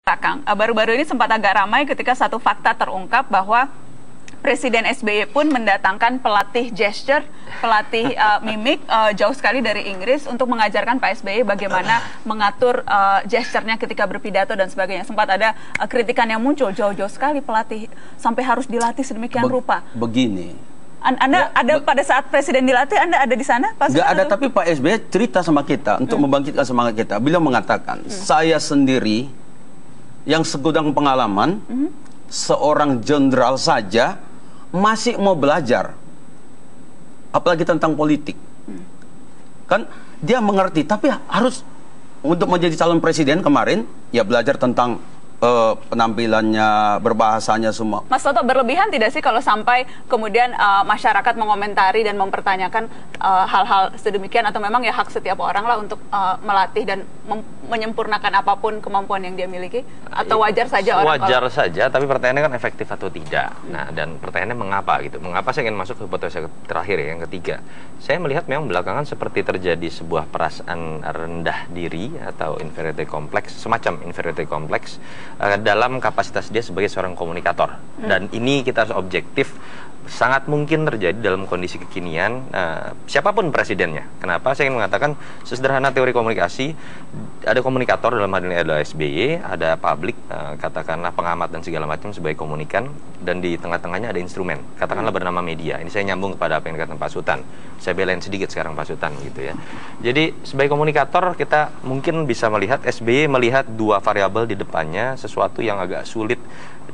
Kang, baru-baru ini sempat agak ramai ketika satu fakta terungkap bahwa Presiden SBY pun mendatangkan pelatih gesture, pelatih mimik jauh sekali dari Inggris untuk mengajarkan Pak SBY bagaimana mengatur gesturnya ketika berpidato dan sebagainya. Sempat ada kritikan yang muncul, jauh-jauh sekali pelatih sampai harus dilatih sedemikian rupa. Begini. Anda ada pada saat Presiden dilatih, Anda ada di sana? Nggak ada, tapi Pak SBY cerita sama kita untuk membangkitkan semangat kita. Beliau mengatakan, saya sendiri yang segudang pengalaman, seorang jenderal saja masih mau belajar, apalagi tentang politik. Kan dia mengerti, tapi harus untuk menjadi calon presiden kemarin, ya belajar tentang penampilannya, berbahasanya semua. Mas Toto, berlebihan tidak sih kalau sampai kemudian masyarakat mengomentari dan mempertanyakan hal-hal sedemikian, atau memang ya hak setiap orang lah untuk melatih dan menyempurnakan apapun kemampuan yang dia miliki, atau wajar saja orang wajar saja, tapi pertanyaannya kan efektif atau tidak. Nah, dan pertanyaannya mengapa gitu. Mengapa saya ingin masuk ke hipotesa terakhir ya, yang ketiga. Saya melihat memang belakangan seperti terjadi sebuah perasaan rendah diri atau inferiority complex, semacam inferiority complex dalam kapasitas dia sebagai seorang komunikator. Dan ini kita harus objektif, sangat mungkin terjadi dalam kondisi kekinian siapapun presidennya. Kenapa saya ingin mengatakan sesederhana teori komunikasi, ada komunikator dalam hal ini adalah SBY, ada publik, katakanlah pengamat dan segala macam sebagai komunikan, dan di tengah-tengahnya ada instrumen, katakanlah bernama media. Ini saya nyambung kepada apa yang dikatakan Pak Sutan. Saya belain sedikit sekarang Pak Sutan gitu ya. Jadi sebagai komunikator kita mungkin bisa melihat SBY melihat dua variabel di depannya, sesuatu yang agak sulit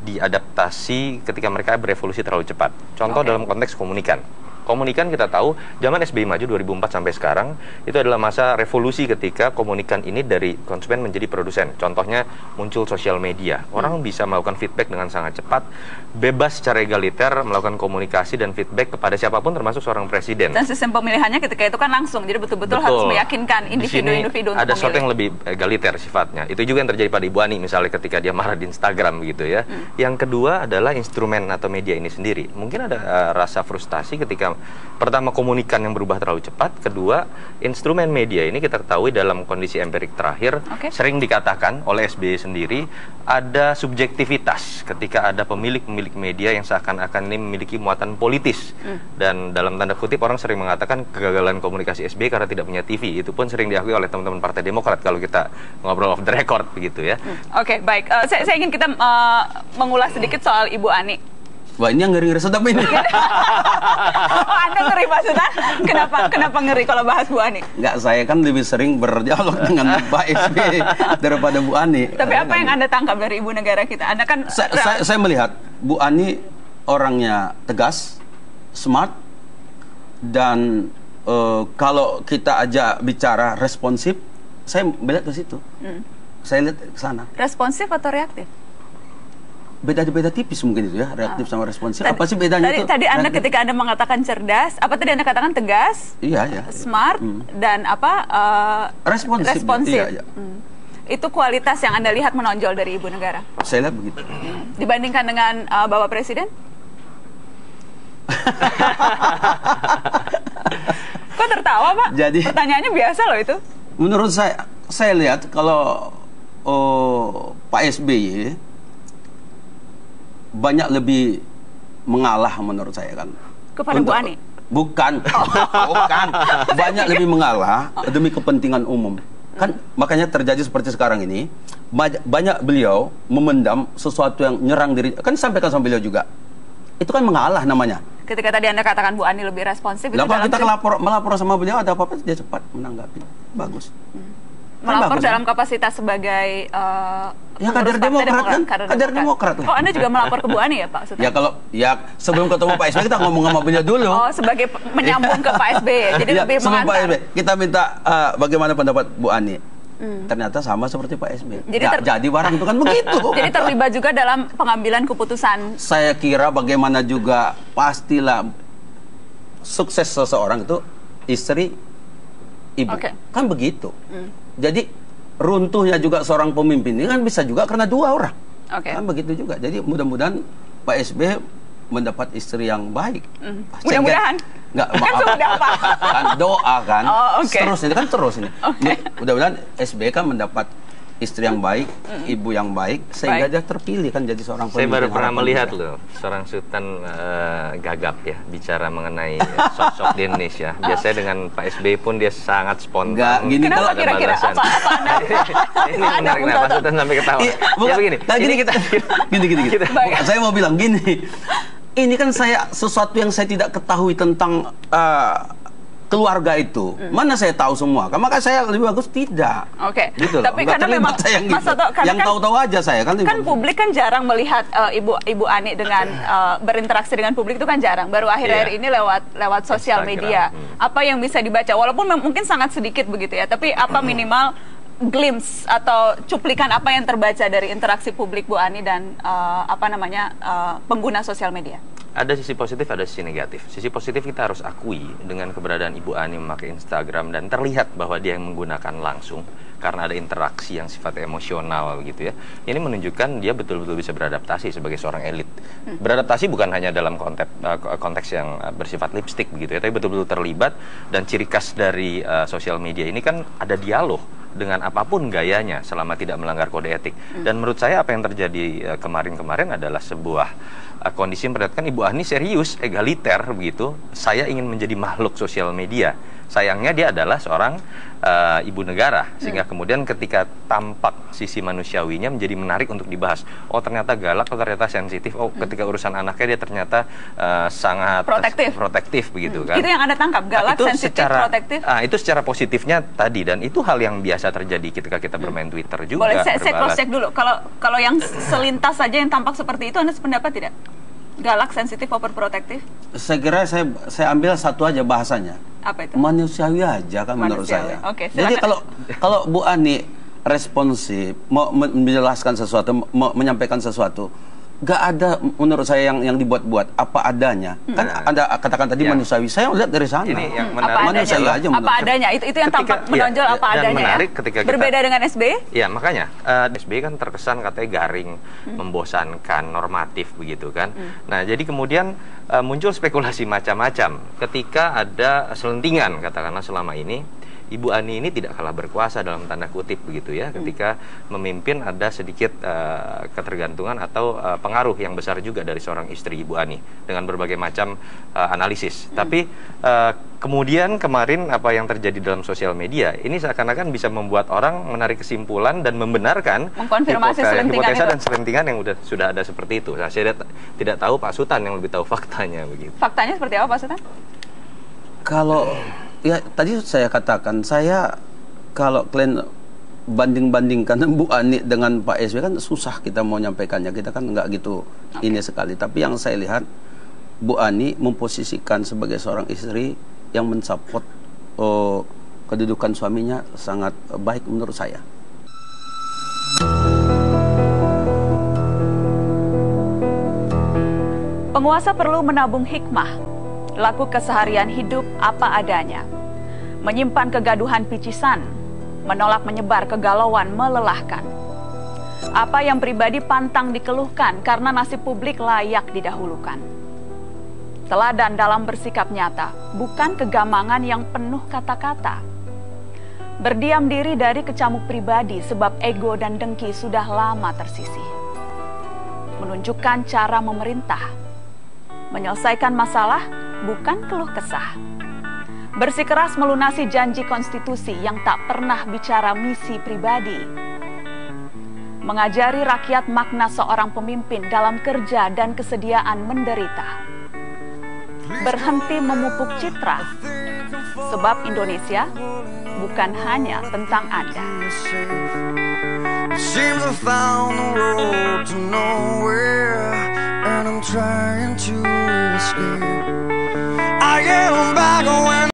diadaptasi ketika mereka berevolusi terlalu cepat. Contoh dalam konteks komunikan. Komunikan kita tahu, zaman SBY maju 2004 sampai sekarang, itu adalah masa revolusi ketika komunikan ini dari konsumen menjadi produsen. Contohnya muncul sosial media. Orang bisa melakukan feedback dengan sangat cepat, bebas secara egaliter melakukan komunikasi dan feedback kepada siapapun termasuk seorang presiden. Dan sistem pemilihannya ketika itu kan langsung, jadi betul-betul harus meyakinkan individu-individu untuk ada sesuatu yang lebih egaliter sifatnya. Itu juga yang terjadi pada Ibu Ani misalnya ketika dia marah di Instagram gitu ya. Yang kedua adalah instrumen atau media ini sendiri. Mungkin ada rasa frustasi ketika pertama komunikan yang berubah terlalu cepat, kedua instrumen media ini kita ketahui dalam kondisi empirik terakhir sering dikatakan oleh SBY sendiri ada subjektivitas ketika ada pemilik-pemilik media yang seakan-akan ini memiliki muatan politis. Dan dalam tanda kutip orang sering mengatakan kegagalan komunikasi SBY karena tidak punya TV. Itu pun sering diakui oleh teman-teman Partai Demokrat kalau kita ngobrol off the record begitu ya. Oke, baik. Saya ingin kita mengulas sedikit soal Ibu Ani. Wah, ini yang ngeri-ngeri sedap ini. Oh, Anda ngeri Pak Sutan? Kenapa ngeri kalau bahas Bu Ani? Enggak, saya kan lebih sering berdialog dengan Pak SBY daripada Bu Ani. Tapi apa yang Anda tangkap dari Ibu negara kita? Anda kan saya melihat Bu Ani orangnya tegas, smart, dan kalau kita aja bicara responsif, saya melihat ke situ. Saya lihat ke sana. Responsif atau reaktif? Beda tipis mungkin itu ya, reaktif sama responsif. Apa sih bedanya itu? Tadi Anda ketika Anda mengatakan cerdas, apa tadi Anda katakan tegas? Iya. Smart dan apa? Responsif. Iya. Itu kualitas yang Anda lihat menonjol dari Ibu negara. Saya lihat begitu. Dibandingkan dengan Bapak Presiden? Kok tertawa, Pak? Jadi, pertanyaannya biasa loh itu. Menurut saya lihat kalau Pak SBY banyak lebih mengalah menurut saya kan. Kepada Bu Ani? Bukan. Bukan. Banyak lebih mengalah demi kepentingan umum. Kan makanya terjadi seperti sekarang ini. Banyak beliau memendam sesuatu yang nyerang diri. Kan sampaikan sama beliau juga. Itu kan mengalah namanya. Ketika tadi Anda katakan Bu Ani lebih responsif. Kalau kita melapor sama beliau, ada apa-apa dia cepat menanggapi. Bagus. Melapor dalam kapasitas sebagai ya kader Demokrat kan? Kader Demokrat. Oh, Anda juga melapor ke Bu Ani ya, Pak Sutan? Ya kalau sebelum ketemu Pak SBY kita ngomong sama beliau dulu. Oh, sebagai menyambung ke Pak SBY. Jadi ya, lebih mengantar. Pak SBY. Kita minta bagaimana pendapat Bu Ani. Ternyata sama seperti Pak SBY. Jadi barang itu kan begitu. Jadi terlibat juga dalam pengambilan keputusan. Saya kira bagaimana juga pastilah sukses seseorang itu istri, ibu. Kan begitu. Jadi runtuhnya juga seorang pemimpin ini kan bisa juga karena dua orang. Kan begitu juga. Jadi mudah-mudahan Pak SBY mendapat istri yang baik. Mudah-mudahan. Enggak, kan doa kan. Terus ini kan terus ini. Mudah-mudahan SBY kan mendapat istri yang baik, ibu yang baik, sehingga dia terpilih kan jadi seorang pemimpin. Saya baru pernah harapan melihat muda. loh seorang sultan gagap ya bicara mengenai sosok di Indonesia. Biasanya dengan Pak SBY pun dia sangat spontan. Enggak, gini Kenapa kalau kira-kira? balasan. Apa Anda? Ini menarik kenapa sultan sampai ketawa. Iya, bukan. Ya begini. Nah, gini, gini. Baik. Saya mau bilang gini. Ini kan sesuatu yang saya tidak ketahui tentang keluarga itu. Mana saya tahu semua. Maka saya lebih bagus tidak. Oke. Gitu loh. Tapi Nggak karena terlibat memang saya yang Mas gitu. Toto, karena Yang kan- tahu-tahu aja saya kan. Kan publik kan jarang melihat Ibu Ani dengan berinteraksi dengan publik itu kan jarang. Baru akhir-akhir Iya. ini lewat sosial Instagram. media. Apa yang bisa dibaca? Walaupun mungkin sangat sedikit begitu ya. Tapi apa minimal glimpse atau cuplikan apa yang terbaca dari interaksi publik Bu Ani dan pengguna sosial media? Ada sisi positif, ada sisi negatif. Sisi positif kita harus akui dengan keberadaan Ibu Ani memakai Instagram dan terlihat bahwa dia yang menggunakan langsung karena ada interaksi yang sifatnya emosional gitu ya. Ini menunjukkan dia betul-betul bisa beradaptasi sebagai seorang elit. Beradaptasi bukan hanya dalam konteks yang bersifat lipstick begitu ya, tapi betul-betul terlibat dan ciri khas dari sosial media ini kan ada dialog dengan apapun gayanya selama tidak melanggar kode etik. Dan menurut saya apa yang terjadi kemarin-kemarin adalah sebuah kondisi yang memperlihatkan Ibu Ani serius, egaliter begitu. Saya ingin menjadi makhluk sosial media. Sayangnya dia adalah seorang ibu negara, sehingga kemudian ketika tampak sisi manusiawinya menjadi menarik untuk dibahas. Oh ternyata galak, oh ternyata sensitif, oh ketika urusan anaknya dia ternyata sangat protektif begitu kan. Itu yang Anda tangkap, galak, itu sensitif, protektif. Itu secara positifnya tadi, dan itu hal yang biasa terjadi ketika kita bermain Twitter juga. Boleh saya cross berbalas. check dulu. Kalau yang selintas saja yang tampak seperti itu, Anda sependapat tidak? Galak, sensitif, overprotektif? Saya kira saya ambil satu aja bahasanya. Apa itu? Manusiawi aja kan menurut Manusiawi. saya. Oke, Jadi silakan. kalau Bu Ani responsif, mau menjelaskan sesuatu, mau menyampaikan sesuatu, gak ada menurut saya yang dibuat-buat, apa adanya. Kan ada katakan tadi Ya. manusiawi. Saya lihat dari sana. Ini yang Apa menarik manusiawi adanya? aja menurut Apa saya. adanya? Itu yang tampak menonjol apa dan adanya menarik ya? ketika kita- Berbeda dengan SBY? Ya makanya SBY kan terkesan katanya garing, membosankan, normatif begitu kan. Nah jadi kemudian muncul spekulasi macam-macam ketika ada selentingan katakanlah selama ini. Ibu Ani ini tidak kalah berkuasa dalam tanda kutip begitu ya, ketika memimpin ada sedikit ketergantungan atau pengaruh yang besar juga dari seorang istri Ibu Ani dengan berbagai macam analisis. Tapi kemudian kemarin apa yang terjadi dalam sosial media ini seakan-akan bisa membuat orang menarik kesimpulan dan membenarkan Mengkonfirmasi selentingan hipotesa itu. dan selentingan yang sudah ada seperti itu. Nah, saya tidak tahu Pak Sutan yang lebih tahu faktanya begitu. Faktanya seperti apa Pak Sultan? Kalau ya tadi saya katakan, saya kalau kalian banding-bandingkan Bu Ani dengan Pak SBY kan susah kita mau nyampaikannya. Kita kan nggak gitu ini sekali. Tapi yang saya lihat Bu Ani memposisikan sebagai seorang istri yang mensupport kedudukan suaminya sangat baik menurut saya. Penguasa perlu menabung hikmah, laku keseharian hidup apa adanya, menyimpan kegaduhan picisan, menolak menyebar kegalauan melelahkan. Apa yang pribadi pantang dikeluhkan karena nasib publik layak didahulukan. Teladan dalam bersikap nyata, bukan kegamangan yang penuh kata-kata. Berdiam diri dari kecamuk pribadi sebab ego dan dengki sudah lama tersisih. Menunjukkan cara memerintah, menyelesaikan masalah bukan keluh kesah. Bersikeras melunasi janji konstitusi yang tak pernah bicara misi pribadi. Mengajari rakyat makna seorang pemimpin dalam kerja dan kesediaan menderita. Berhenti memupuk citra, sebab Indonesia bukan hanya tentang Anda. Seems I found the road to nowhere, and I'm trying to escape. I get